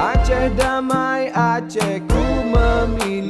Aceh damai, Aceh ku memilih.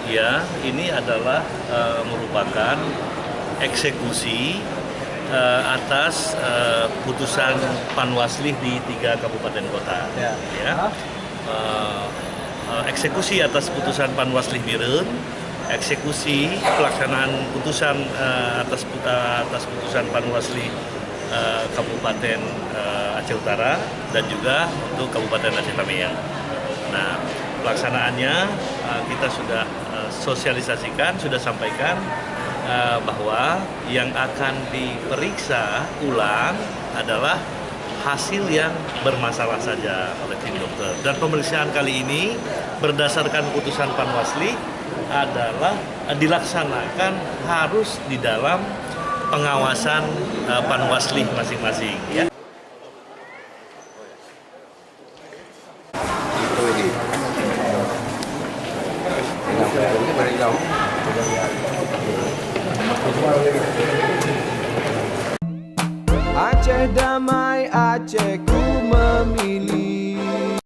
Ya, ini adalah merupakan eksekusi atas putusan Panwasli di 3 kabupaten kota. Ya. Eksekusi atas putusan Panwasli Biren, eksekusi pelaksanaan putusan atas putusan Panwasli Kabupaten Aceh Utara dan juga untuk Kabupaten Aceh Tamiang. Nah, pelaksanaannya kita sudah sosialisasikan, sudah sampaikan bahwa yang akan diperiksa ulang adalah hasil yang bermasalah saja oleh tim dokter. Dan pemeriksaan kali ini berdasarkan putusan Panwasli adalah dilaksanakan harus di dalam pengawasan Panwasli masing-masing. Ya. Aceh damai, Aceh ku memilih.